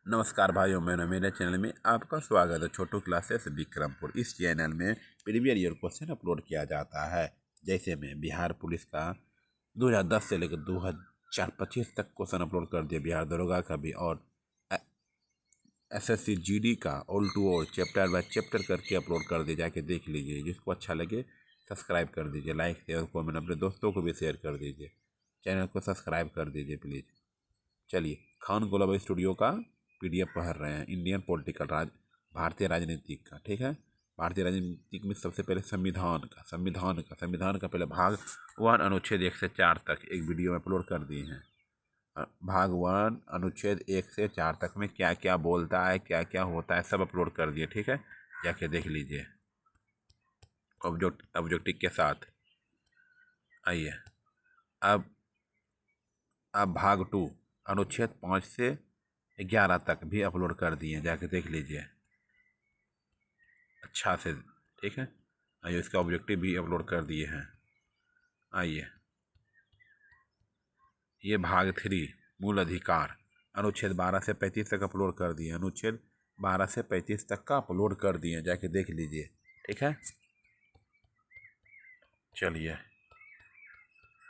नमस्कार भाइयों, मैंने मेरे चैनल में आपका स्वागत है। छोटू क्लासेस विक्रमपुर। इस चैनल में प्रीवियस ईयर क्वेश्चन अपलोड किया जाता है। जैसे मैं बिहार पुलिस का 2010 से लेकर 2025 तक क्वेश्चन अपलोड कर दिया, बिहार दरोगा का भी, और SSC GD का all to all chapter by chapter करके अपलोड कर दिया। जाके देख लीजिए। जिसको अच्छा लगे सब्सक्राइब कर दीजिए, लाइक शेयर कमेंट अपने दोस्तों को भी शेयर कर दीजिए। चैनल को सब्सक्राइब कर दीजिए प्लीज़। चलिए, खान ग्लोबल स्टूडियो का PDF पढ़ रहे हैं, इंडियन पॉलिटिकल भारतीय राजनीतिक का। ठीक है, भारतीय राजनीतिक में सबसे पहले संविधान का पहले भाग 1 अनुच्छेद 1 से 4 तक एक वीडियो में अपलोड कर दिए हैं। भाग 1 अनुच्छेद 1 से 4 तक में क्या क्या बोलता है, क्या क्या होता है, सब अपलोड कर दिए। ठीक है, जाके देख लीजिए ऑब्जेक्टिव के साथ। आइए, अब भाग 2 अनुच्छेद 5 से 11 तक भी अपलोड कर दिए, जाके देख लीजिए अच्छा से। ठीक है, आइए, इसका ऑब्जेक्टिव भी अपलोड कर दिए हैं। आइए, ये भाग 3 मूल अधिकार अनुच्छेद 12 से 35 तक अपलोड कर दिए। अनुच्छेद 12 से 35 तक का अपलोड कर दिए, जाके देख लीजिए। ठीक है, चलिए,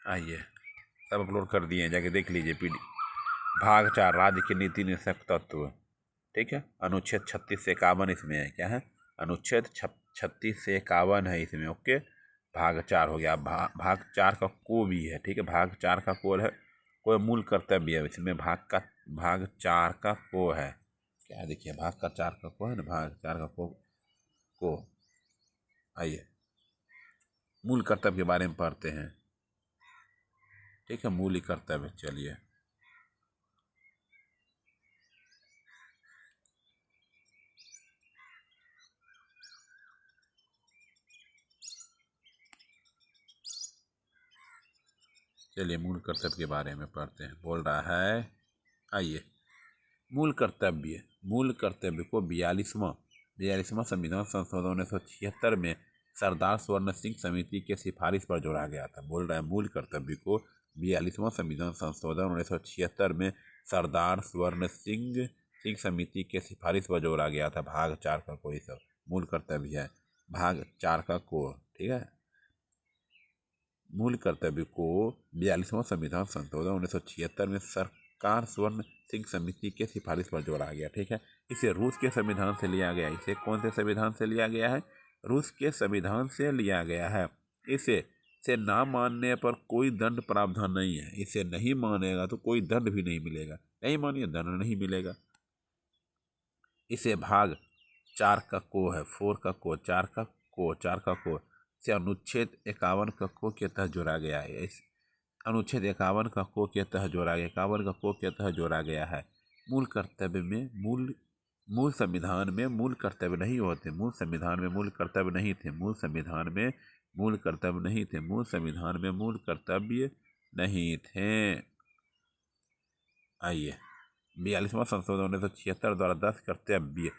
आइए, सब अपलोड कर दिए हैं, जाके देख लीजिए। भाग 4 राज्य की नीति निषेध तत्व। ठीक है, अनुच्छेद 36 से 51 इसमें है। क्या है? अनुच्छेद 36 से 51 है इसमें। ओके, भाग 4 हो गया। भाग 4 का को भी है। ठीक है, भाग 4 का को है, कोई मूल कर्तव्य है इसमें। भाग 4 का को है। क्या है? देखिए, भाग का 4 का को है ना, भाग 4 का को। आइए, मूल कर्तव्य के बारे में पढ़ते हैं। ठीक है, मूल कर्तव्य। चलिए, मूल कर्तव्य के बारे में पढ़ते हैं। बोल रहा है, आइए, मूल कर्तव्य को 42वां संविधान संशोधन 1976 में सरदार स्वर्ण सिंह समिति के सिफारिश पर जोड़ा गया था। बोल रहा है, मूल कर्तव्य को 42वां संविधान संशोधन 1976 में सरदार स्वर्ण सिंह समिति के सिफारिश पर जोड़ा गया था। भाग 4 का कोई सब मूल कर्तव्य है। भाग 4 का को। ठीक है, मूल कर्तव्य को 42वां संविधान संशोधन 1976 में सरकार स्वर्ण सिंह समिति के सिफारिश पर जोड़ा गया। ठीक है, इसे रूस के संविधान से लिया गया। इसे कौन से संविधान से लिया गया है? रूस के संविधान से लिया गया है। इसे ना मानने पर कोई दंड प्रावधान नहीं है। इसे नहीं मानेगा तो कोई दंड भी नहीं मिलेगा। नहीं मानिए, दंड नहीं मिलेगा। इसे भाग 4 का को है, 4 का को, 4 का को से अनुच्छेद 51 का को के तहत जोड़ा गया है। इस अनुच्छेद 51 का को के तहत जोड़ा गया, 51 का को के तहत जोड़ा गया है। मूल कर्तव्य में मूल संविधान में मूल कर्तव्य नहीं होते। मूल संविधान में मूल कर्तव्य नहीं थे। मूल संविधान में मूल कर्तव्य नहीं थे। मूल संविधान में मूल कर्तव्य नहीं थे। आइए, 42वां संशोधन 1976 द्वारा 10 कर्तव्य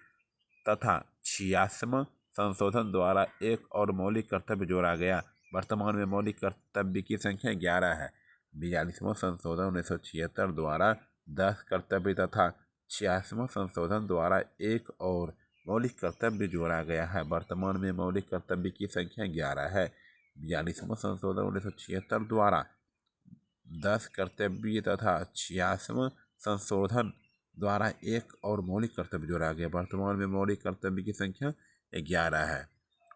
तथा 86वां संशोधन द्वारा एक और मौलिक कर्तव्य जोड़ा गया। वर्तमान में मौलिक कर्तव्य की संख्या 11 है। 42वां संशोधन 1976 द्वारा 10 कर्तव्य तथा 86वां संशोधन द्वारा एक और मौलिक कर्तव्य जोड़ा गया है। वर्तमान में मौलिक कर्तव्य की संख्या 11 है। 42वां संशोधन 1976 द्वारा 10 कर्तव्य तथा 86वां संशोधन द्वारा एक और मौलिक कर्तव्य जोड़ा गया। वर्तमान में मौलिक कर्तव्य की संख्या 11 है।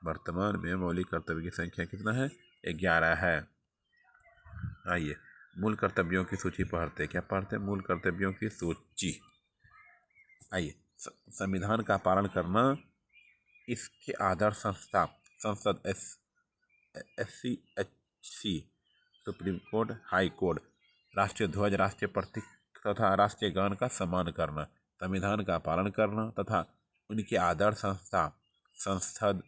वर्तमान में मौलिक कर्तव्य की संख्या कितना है? 11 है। आइए, मूल कर्तव्यों की सूची पढ़ते। क्या पढ़ते? मूल कर्तव्यों की सूची। आइए, संविधान का पालन करना, इसके आदर्श संस्था संसद, SC supreme court, high court, राष्ट्रीय ध्वज, राष्ट्रीय प्रतीक तथा राष्ट्रीय गान का सम्मान करना, संविधान का पालन करना तथा उनके आदर्श संस्था संसद,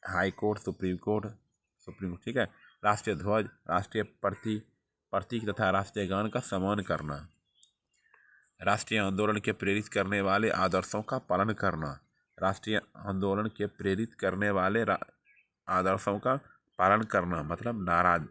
हाई कोर्ट, सुप्रीम, ठीक है, राष्ट्रीय ध्वज, राष्ट्रीय प्रतीक तथा राष्ट्रीय गान का सम्मान करना, राष्ट्रीय आंदोलन के प्रेरित करने वाले आदर्शों का पालन करना, राष्ट्रीय आंदोलन के प्रेरित करने वाले आदर्शों का पालन करना मतलब नाराज।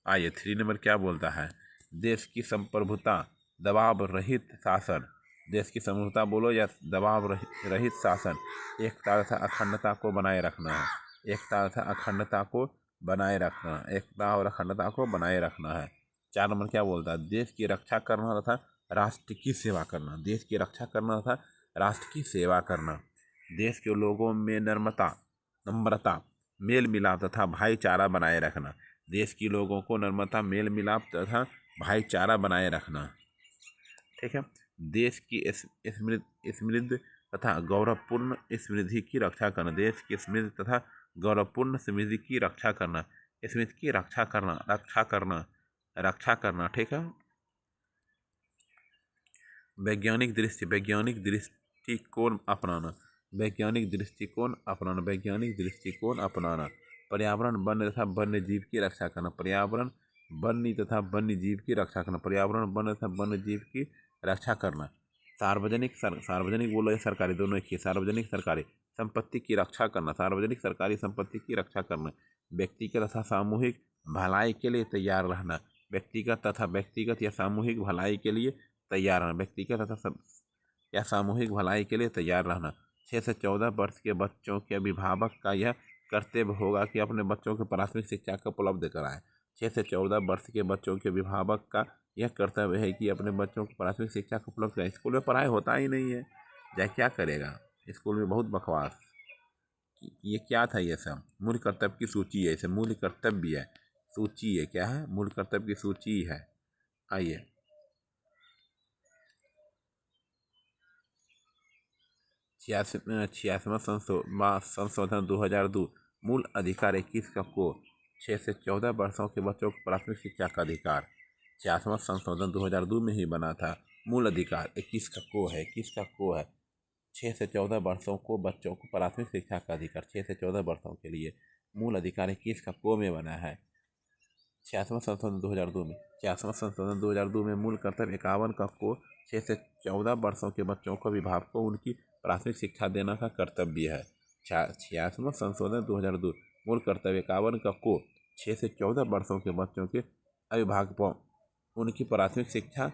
आइए 3 नंबर क्या बोलता है, देश की संप्रभुता दबाव रहित शासन। देश की संप्रभुता बोलो या दबाव रहित शासन, एकता तथा अखंडता को बनाए रखना है। एकता तथा अखंडता को बनाए रखना, एकता और अखंडता को बनाए रखना है। 4 नंबर क्या बोलता है, देश की रक्षा करना तथा राष्ट्र की सेवा करना। देश की रक्षा करना तथा राष्ट्र की सेवा करना। देश के लोगों में नम्रता मेल मिलाप तथा भाईचारा बनाए रखना। देश के लोगों को नम्रता मेल मिलाप तथा भाईचारा बनाए रखना। ठीक है। देश की समृद्ध तथा गौरवपूर्ण समृद्धि की रक्षा करना। देश की समृद्ध तथा गौरवपूर्ण समृद्धि की रक्षा करना। समृद्धि की रक्षा करना। ठीक है। वैज्ञानिक दृष्टिकोण अपनाना। वैज्ञानिक दृष्टिकोण अपनाना। वैज्ञानिक दृष्टिकोण अपनाना। पर्यावरण वन तथा वन्य जीव की रक्षा करना। पर्यावरण वन्य तथा वन्य जीव की रक्षा करना। पर्यावरण वन तथा वन्य जीव की रक्षा करना। सार्वजनिक बोलो या सरकारी, दोनों एक ही। सार्वजनिक सरकारी संपत्ति की रक्षा करना। सार्वजनिक सरकारी संपत्ति की रक्षा करना। व्यक्तिगत तथा सामूहिक भलाई के लिए तैयार रहना। व्यक्तिगत या सामूहिक भलाई के लिए तैयार रहना। व्यक्तिगत तथा या सामूहिक भलाई के लिए तैयार रहना। 6 से 14 वर्ष के बच्चों के अभिभावक का यह कर्तव्य होगा कि अपने बच्चों को प्राथमिक शिक्षा को उपलब्ध कराएं। 6 से 14 वर्ष के बच्चों के अभिभावक का यह कर्तव्य है कि अपने बच्चों को प्राथमिक शिक्षा को उपलब्ध कराएं। स्कूल में पढ़ाई होता ही नहीं है, जाए क्या करेगा। स्कूल में बहुत बकवास। ये क्या था, ये सब मूल कर्तव्य की सूची है। इसे मूल कर्तव्य है, सूची है। क्या है, मूल कर्तव्य की सूची है। आइए 86वां संशोधन 2002 मूल अधिकार 21 का को 6 से 14 वर्षों के बच्चों को प्राथमिक शिक्षा का अधिकार 86वां संशोधन 2002 में ही बना था। मूल अधिकार 21 का को है, 21 का को है। 6 से 14 वर्षों को बच्चों को प्राथमिक शिक्षा का अधिकार, 6 से 14 वर्षों के लिए मूल अधिकार 21 का को में बना है। 86वां संशोधन 2002 में 86वां संशोधन 2002 में मूल कर्तव्य 51 का को 6 से 14 वर्षों के बच्चों को अभिभावकों को उनकी प्राथमिक शिक्षा देना का कर्तव्य है। 86वां संशोधन 2002 मूल कर्तव्य 51 का को 6 से 14 वर्षों के बच्चों के अभिभावकों उनकी प्राथमिक शिक्षा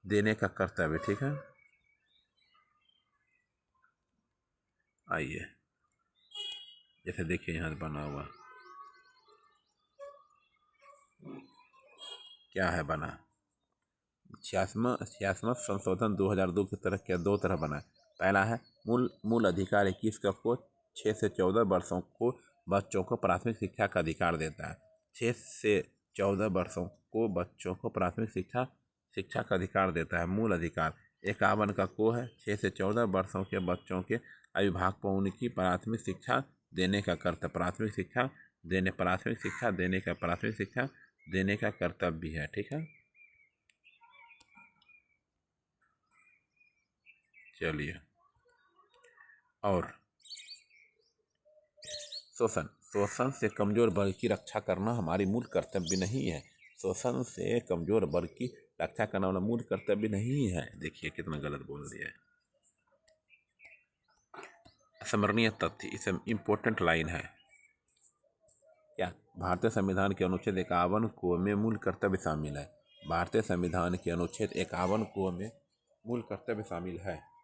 देने का कर्तव्य। ठीक है। आइए जैसे देखिए यहाँ बना हुआ क्या है बना। 86वां संशोधन 2002 की तरह क्या दो तरह बना है। पहला है मूल अधिकार 21 का को 6 से 14 वर्षों को बच्चों को प्राथमिक शिक्षा का अधिकार देता है। 6 से 14 वर्षों को बच्चों को प्राथमिक शिक्षा का अधिकार देता है मूल अधिकार। 51 का को है 6 से 14 वर्षों के बच्चों के अभिभावक को उनकी प्राथमिक शिक्षा देने का कर्तव्य, प्राथमिक शिक्षा देने का कर्तव्य है। ठीक है। चलिए, और शोषण से कमजोर वर्ग की रक्षा करना हमारी मूल कर्तव्य नहीं है। शोषण से कमजोर वर्ग की रक्षा करना हमारा मूल कर्तव्य नहीं है। देखिए कितना गलत बोल दिया है। स्मरणीय तथ्य, इसे इम्पोर्टेंट लाइन है क्या, भारतीय संविधान के अनुच्छेद 51 को में मूल कर्तव्य शामिल है। भारतीय संविधान के अनुच्छेद 51 को में मूल कर्तव्य शामिल है।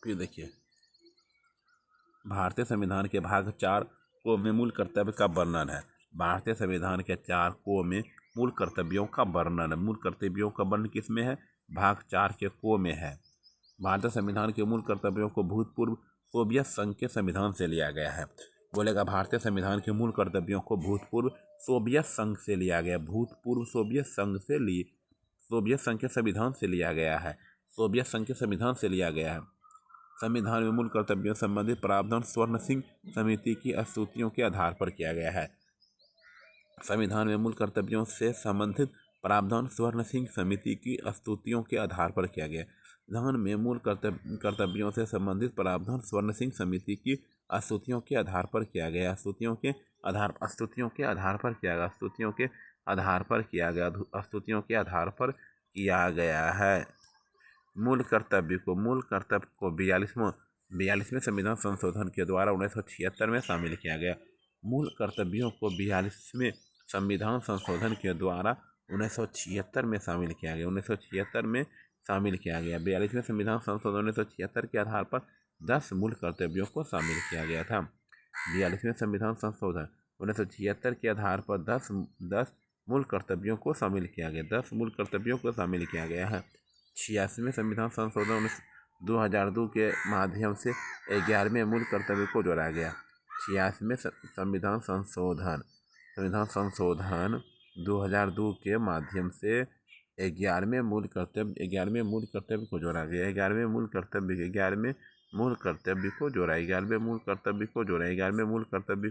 फिर देखिए भारतीय संविधान के भाग 4 को में मूल कर्तव्य का वर्णन है। भारतीय संविधान के 4 को में मूल कर्तव्यों का वर्णन है। मूल कर्तव्यों का वर्णन किस में है, भाग 4 के को में है। भारतीय संविधान के मूल कर्तव्यों को भूतपूर्व सोवियत संघ के संविधान से लिया गया है। बोलेगा भारतीय संविधान के मूल कर्तव्यों को भूतपूर्व सोवियत संघ से लिया गया, भूतपूर्व सोवियत संघ के संविधान से लिया गया है। सोवियत संघ के संविधान से लिया गया है। संविधान में मूल कर्तव्यों संबंधित प्रावधान स्वर्ण सिंह समिति की स्तुतियों के आधार पर किया गया है। संविधान में मूल कर्तव्यों से संबंधित प्रावधान स्वर्ण सिंह समिति की स्तुतियों के आधार पर किया गया। संविधान में मूल कर्तव्यों से संबंधित प्रावधान स्वर्ण सिंह समिति की स्तुतियों के आधार पर किया गया। स्तुतियों के आधार पर किया गया है। मूल कर्तव्य को 42वें संविधान संशोधन के द्वारा 1976 में शामिल किया गया। मूल कर्तव्यों को 42वें संविधान संशोधन के द्वारा 1976 में शामिल किया गया। 42वें संविधान संशोधन 1976 के आधार पर 10 मूल कर्तव्यों को शामिल किया गया था। 42वें संविधान संशोधन 1976 के आधार पर 10 मूल कर्तव्यों को शामिल किया गया। 10 मूल कर्तव्यों को शामिल किया गया है। 86वें संविधान संशोधन 2002 के माध्यम से 11वें मूल कर्तव्य को जोड़ा गया। 86वें संविधान संशोधन 2002 के माध्यम से 11वें मूल कर्तव्य को जोड़ा गया। 11वें मूल कर्तव्य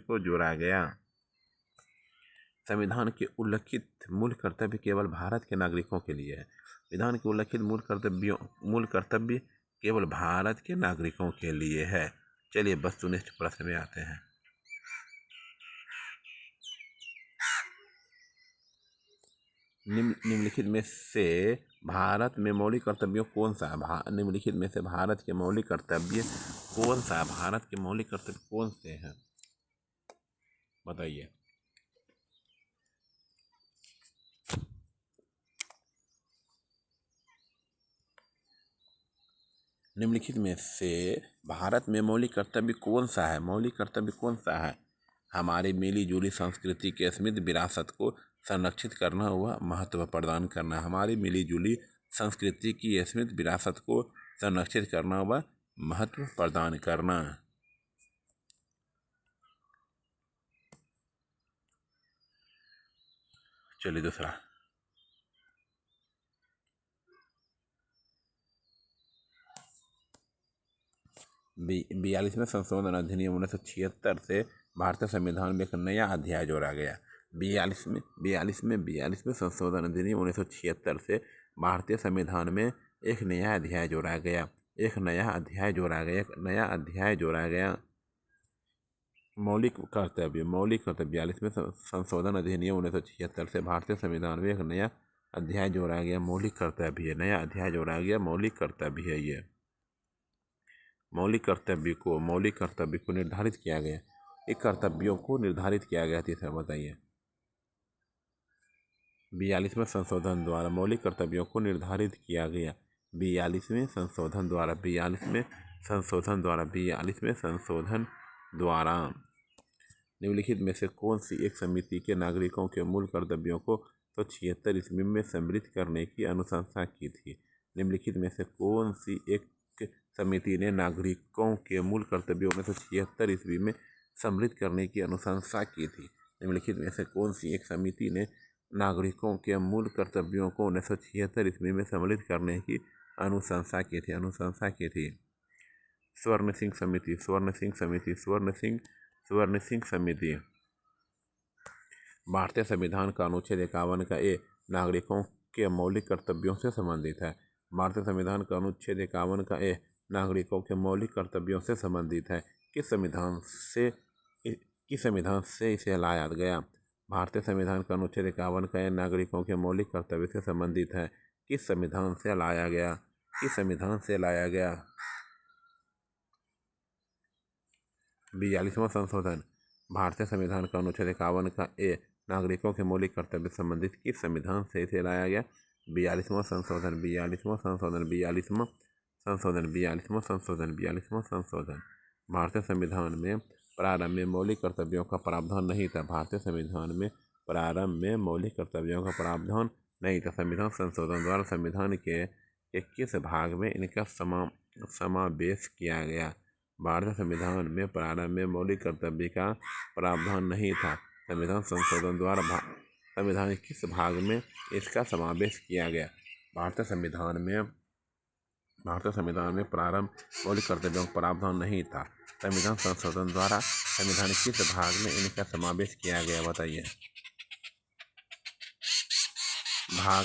को जोड़ा गया। संविधान के उल्लिखित मूल कर्तव्य केवल भारत के नागरिकों के लिए है। संविधान के उल्लिखित मूल कर्तव्य केवल भारत के नागरिकों के लिए है। चलिए वस्तुनिष्ठ प्रश्न में आते हैं। निम्नलिखित में से भारत में मौलिक कर्तव्य कौन सा है? निम्नलिखित में से भारत के मौलिक कर्तव्य कौन सा है? भारत के मौलिक कर्तव्य कौन से हैं, बताइए। निम्नलिखित में से भारत में मौलिक कर्तव्य कौन सा है? मौलिक कर्तव्य कौन सा है? हमारी मिली जुली संस्कृति के समृद्ध विरासत को संरक्षित करना व महत्व प्रदान करना। हमारी मिली जुली संस्कृति की समृद्ध विरासत को संरक्षित करना व महत्व प्रदान करना। चलिए दूसरा। 42वें संशोधन अधिनियम 1976 से भारतीय संविधान में एक नया अध्याय जोड़ा गया। 42वें संशोधन अधिनियम 1976 से भारतीय संविधान में एक नया अध्याय जोड़ा गया। मौलिक कर्तव्य 42वें संशोधन अधिनियम 1976 से भारतीय संविधान में एक नया अध्याय जोड़ा गया। मौलिक कर्तव्य मौलिक कर्तव्य है ये। मौलिक कर्तव्य को निर्धारित किया गया। एक कर्तव्यों को निर्धारित किया गया। तीसरा बताइए। 42वें संशोधन द्वारा मौलिक कर्तव्यों को निर्धारित किया गया। 42वें संशोधन द्वारा निम्नलिखित में से कौन सी एक समिति के नागरिकों के मूल कर्तव्यों को 1976 ईस्वी में सम्मिलित करने की अनुशंसा की थी? निम्नलिखित में से कौन सी एक समिति ने नागरिकों के मूल कर्तव्यों 1976 ईस्वी में सम्मिलित करने की अनुशंसा की थी? निम्नलिखित में से कौन सी एक समिति ने नागरिकों के मूल कर्तव्यों को 1976 ईस्वी में सम्मिलित करने की अनुशंसा की थी? स्वर्ण सिंह समिति। भारतीय संविधान का अनुच्छेद 51 का ए नागरिकों के मौलिक कर्तव्यों से संबंधित है। भारतीय संविधान का अनुच्छेद 51 का ए नागरिकों के मौलिक कर्तव्यों से संबंधित है। किस संविधान से इसे लाया गया? भारतीय संविधान का अनुच्छेद 51 का ए नागरिकों के मौलिक कर्तव्य से संबंधित है। किस संविधान से लाया गया? 42वां संशोधन। भारतीय संविधान का अनुच्छेद 51 का ए नागरिकों के मौलिक कर्तव्य से संबंधित किस संविधान से इसे लाया गया? 42वां संशोधन। भारतीय संविधान में प्रारंभ में मौलिक कर्तव्यों का प्रावधान नहीं था। संविधान संशोधन द्वारा संविधान के किस भाग में इनका समावेश किया गया? भारतीय संविधान में प्रारंभ में मौलिक कर्तव्य का प्रावधान नहीं था। संविधान संशोधन द्वारा संविधान के किस भाग में इसका समावेश किया गया? भारतीय संविधान में प्रारंभ मौलिक कर्तव्यों का प्रावधान नहीं था। संविधान संशोधन द्वारा संविधान के किस भाग में इनका समावेश किया गया, बताइए। भाग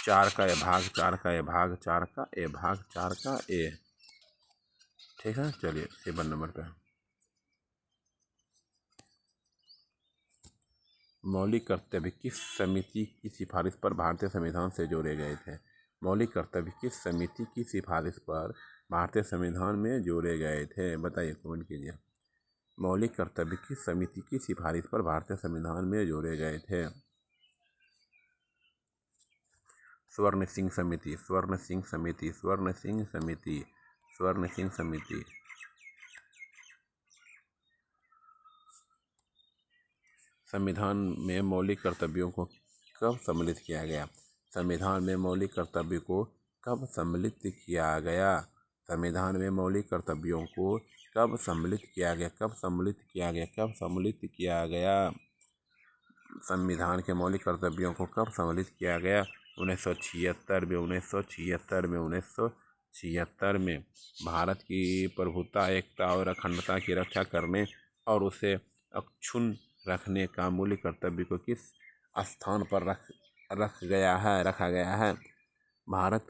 4 का ए भाग 4 का ए भाग 4 का ए भाग 4 का ए। ठीक है, चलिए 7 नंबर पे मौलिक कर्तव्य किस समिति की सिफारिश पर भारतीय संविधान से जोड़े गए थे? मौलिक कर्तव्य किस समिति की सिफारिश पर भारतीय संविधान में जोड़े गए थे? बताइए, कमेंट कीजिए। मौलिक कर्तव्य किस समिति की सिफारिश पर भारतीय संविधान में जोड़े गए थे? स्वर्ण सिंह समिति, स्वर्ण सिंह समिति, स्वर्ण सिंह समिति, स्वर्ण सिंह समिति। संविधान में मौलिक कर्तव्यों को कब सम्मिलित किया गया? संविधान में मौलिक कर्तव्य को कब सम्मिलित किया गया? संविधान में मौलिक कर्तव्यों को कब सम्मिलित किया गया? कब सम्मिलित किया गया? कब सम्मिलित किया गया? संविधान के मौलिक कर्तव्यों को कब सम्मिलित किया गया? 1976 में, 1976 में, 1976 में। भारत की प्रभुता, एकता और अखंडता की रक्षा करने और उसे अक्षुण्ण रखने का मौलिक कर्तव्य को किस स्थान पर रखा गया है? भारत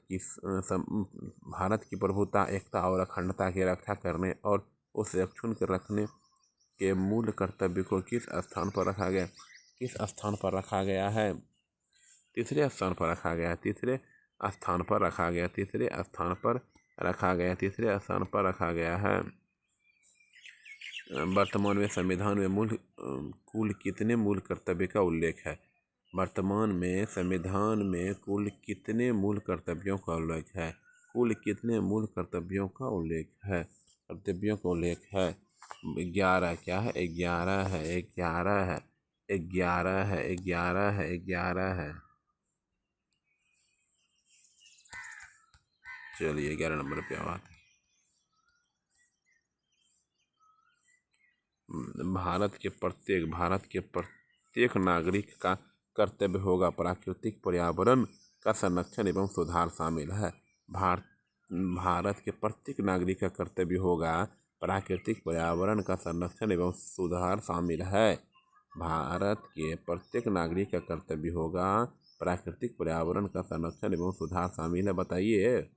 की प्रभुता, एकता और अखंडता की रक्षा करने और उसे अक्षुण्ण रखने के मूल कर्तव्य को किस स्थान पर रखा गया? किस स्थान पर रखा गया है? तीसरे स्थान पर रखा गया, तीसरे स्थान पर रखा गया, तीसरे स्थान पर रखा गया, तीसरे स्थान पर रखा गया है। वर्तमान में संविधान में कुल कितने मूल कर्तव्य का उल्लेख है? वर्तमान में संविधान में कुल कितने मूल कर्तव्यों का उल्लेख है? कुल कितने मूल कर्तव्यों का उल्लेख है? कर्तव्यों का उल्लेख है 11। क्या है? 11 है, 11 है, 11 है, 11 है, 11 है। चलिए 11 नंबर पे आवाज। भारत के प्रत्येक नागरिक का कर्तव्य होगा प्राकृतिक पर्यावरण का संरक्षण एवं सुधार शामिल है। भारत के प्रत्येक नागरिक का कर्तव्य होगा प्राकृतिक पर्यावरण का संरक्षण एवं सुधार शामिल है। भारत के प्रत्येक नागरिक का कर्तव्य होगा प्राकृतिक पर्यावरण का संरक्षण एवं सुधार शामिल है। बताइए।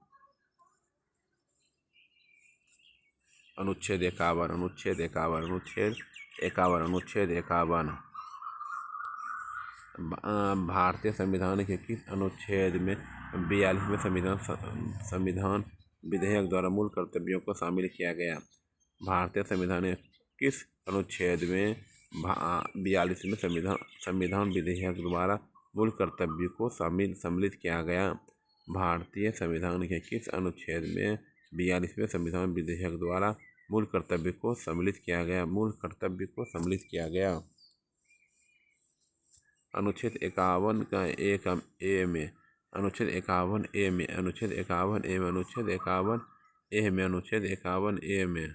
अनुच्छेद 51, अनुच्छेद 51, अनुच्छेद 51, अनुच्छेद 51। भारतीय संविधान के किस अनुच्छेद में 42वें संविधान विधेयक द्वारा मूल कर्तव्यों को शामिल किया गया? भारतीय संविधान के किस अनुच्छेद में 42वें संविधान विधेयक द्वारा मूल कर्तव्य को सम्मिलित किया गया? भारतीय संविधान के किस अनुच्छेद में 42वें संविधान विधेयक द्वारा मूल कर्तव्य को सम्मिलित किया गया? मूल कर्तव्य को सम्मिलित किया गया। अनुच्छेद 51 का 1 ए में, अनुच्छेद 51 ए में, अनुच्छेद 51 ए में, अनुच्छेद 51 ए में, अनुच्छेद 51 ए में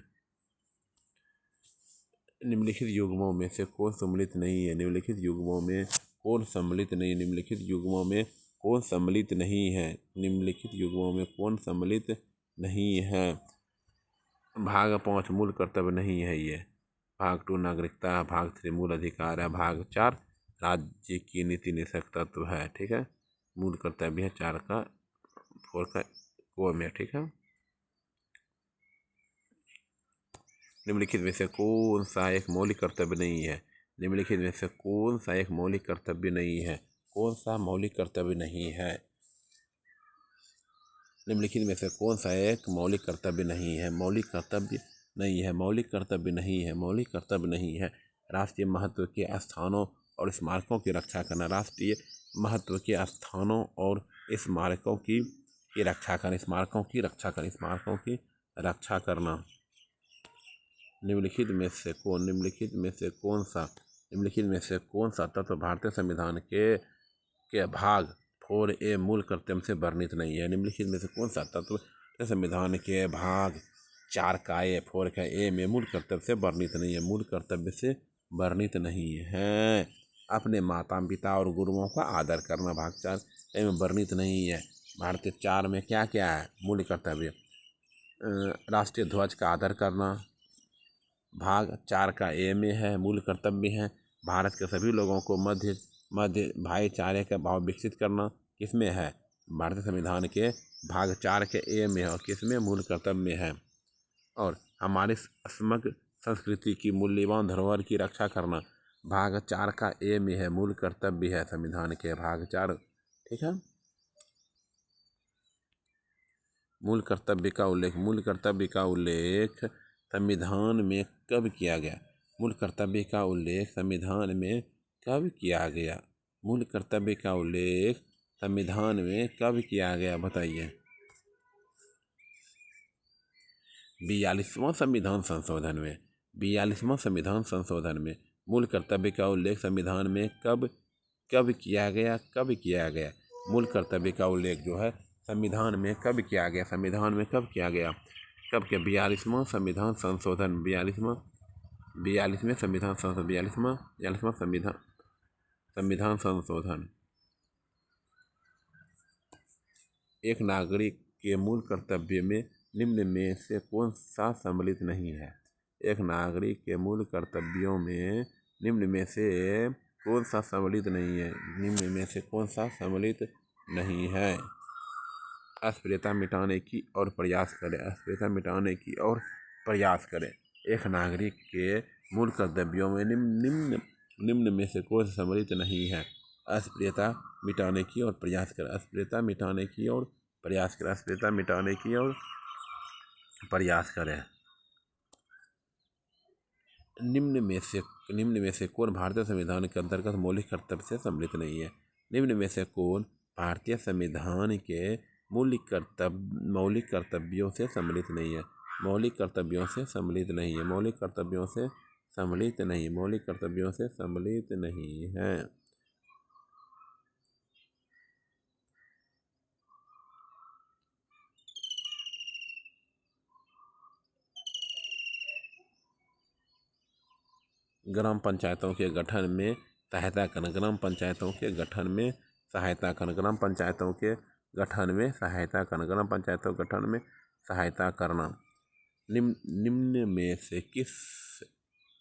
निम्नलिखित युग्मों में से कौन सम्मिलित नहीं है? निम्नलिखित युग्मों में कौन सम्मिलित नहीं? निम्नलिखित युग्मों में कौन सम्मिलित नहीं है? निम्नलिखित युग्मों में कौन सम्मिलित नहीं है? भाग 5 मूल कर्तव्य नहीं है ये। भाग 2 नागरिकता, भाग 3 मूल अधिकार है, भाग 4 राज्य की नीति निषेध तत्व है। ठीक है, मूल कर्तव्य है 4 का 4 का को में। ठीक है, निम्नलिखित में से कौन सा एक मौलिक कर्तव्य नहीं है? निम्नलिखित में से कौन सा एक मौलिक कर्तव्य नहीं है? कौन सा मौलिक कर्तव्य नहीं है? निम्नलिखित में से कौन सा एक मौलिक कर्तव्य नहीं है? मौलिक कर्तव्य नहीं है, मौलिक कर्तव्य नहीं है, मौलिक कर्तव्य नहीं है। राष्ट्रीय महत्व के स्थानों और स्मारकों की रक्षा करना, राष्ट्रीय महत्व के स्थानों और स्मारकों की रक्षा करना, स्मारकों की रक्षा करना, स्मारकों की रक्षा करना। निम्नलिखित में से कौन सा तत्व भारतीय संविधान के भाग 4A मूल कर्तव्य से वर्णित नहीं है? निम्नलिखित में से कौन सा तत्व संविधान के भाग 4 का ए 4 का ए में मूल कर्तव्य से वर्णित नहीं है? मूल कर्तव्य से वर्णित नहीं है। अपने माता पिता और गुरुओं का आदर करना, भाग 4 ए में वर्णित नहीं है। भारतीय 4 में क्या क्या है मूल कर्तव्य? राष्ट्रीय ध्वज का आदर करना, भाग 4 का ए में है, मूल कर्तव्य है। भारत के सभी लोगों को मध्य मध्य भाईचारे का भाव विकसित करना किसमें है? भारतीय संविधान के भाग 4 के ए में है और किसमें? मूल कर्तव्य में है। और हमारी समग्र संस्कृति की मूल्यवान धरोहर की रक्षा करना भाग 4 का ए में है, मूल कर्तव्य है संविधान के भाग 4। ठीक है। मूल कर्तव्य का उल्लेख संविधान में कब किया गया? मूल कर्तव्य का उल्लेख संविधान में कब किया गया? मूल कर्तव्य का उल्लेख संविधान में कब किया गया बताइए। 42वां संविधान संशोधन में। 42वां संविधान संशोधन में मूल कर्तव्य का उल्लेख संविधान में कब किया गया? मूल कर्तव्य का उल्लेख जो है संविधान में कब किया गया? कब किया? 42वां संविधान संशोधन, 42वें संविधान संशोधन, 42वां संविधान संशोधन। एक नागरिक के मूल कर्तव्य में निम्न में से कौन सा सम्मिलित नहीं है? एक नागरिक के मूल कर्तव्यों में निम्न में से कौन सा सम्मिलित नहीं है? निम्न में से कौन सा सम्मिलित नहीं है? अस्पृश्यता मिटाने की और प्रयास करें। अस्पृश्यता मिटाने की और प्रयास करें। एक नागरिक के मूल कर्तव्यों में निम्न में से कौन सा सम्मिलित नहीं है? अस्पृश्यता मिटाने की और प्रयास करें। अस्पृश्यता मिटाने की और प्रयास करें। अस्पृश्यता मिटाने की और प्रयास करें। निम्न में से कौन भारतीय संविधान के अंतर्गत मौलिक कर्तव्य से सम्मिलित नहीं है? निम्न में से कौन भारतीय संविधान के मौलिक कर्तव्यों से सम्मिलित नहीं है? मौलिक कर्तव्यों से सम्मिलित नहीं है। मौलिक कर्तव्यों से सम्मिलित नहीं। मौलिक कर्तव्यों से सम्मिलित नहीं है। ग्राम पंचायतों के गठन में सहायता करना। ग्राम पंचायतों के गठन में सहायता करना। ग्राम पंचायतों के गठन में सहायता करना। ग्राम पंचायतों के गठन में सहायता करना। निम्न में से किस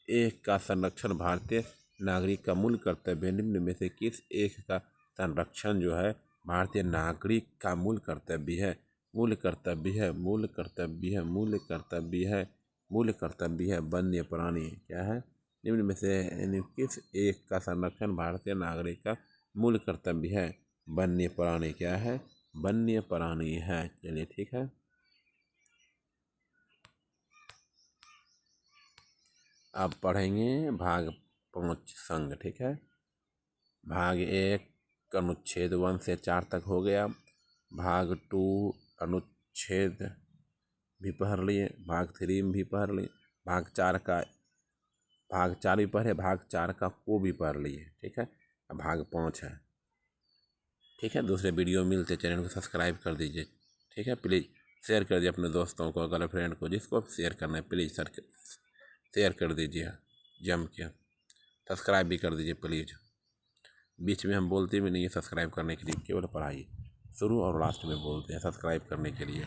एक का संरक्षण भारतीय नागरिक का मूल कर्तव्य है? निम्न में से किस एक का संरक्षण जो है भारतीय नागरिक का मूल कर्तव्य है? मूल कर्तव्य है। मूल कर्तव्य है। मूल कर्तव्य है। मूल कर्तव्य है वन्य प्राणी। क्या है? निम्न में से किस एक का संरक्षण भारतीय नागरिक का मूल कर्तव्य है? वन्य प्राणी। क्या है? वन्य प्राणी है। चलिए ठीक है। अब पढ़ेंगे भाग 5 संघ। ठीक है। भाग 1 अनुच्छेद 1 से 4 तक हो गया। भाग 2 अनुच्छेद भी पढ़ लिए। भाग 3 भी पढ़ लिए। भाग 4 भी पढ़े। भाग 4 का को भी पढ़ लिए। ठीक है। अब भाग 5 है। ठीक है। दूसरे वीडियो मिलते, चैनल को सब्सक्राइब कर दीजिए। ठीक है। प्लीज़ शेयर कर दीजिए अपने दोस्तों को, गर्लफ्रेंड को, जिसको शेयर करना है प्लीज़ शेयर कर दीजिए जम के। सब्सक्राइब भी कर दीजिए प्लीज़। बीच में हम बोलते भी नहीं है सब्सक्राइब करने के लिए, केवल पढ़ाई शुरू और लास्ट में बोलते हैं सब्सक्राइब करने के लिए।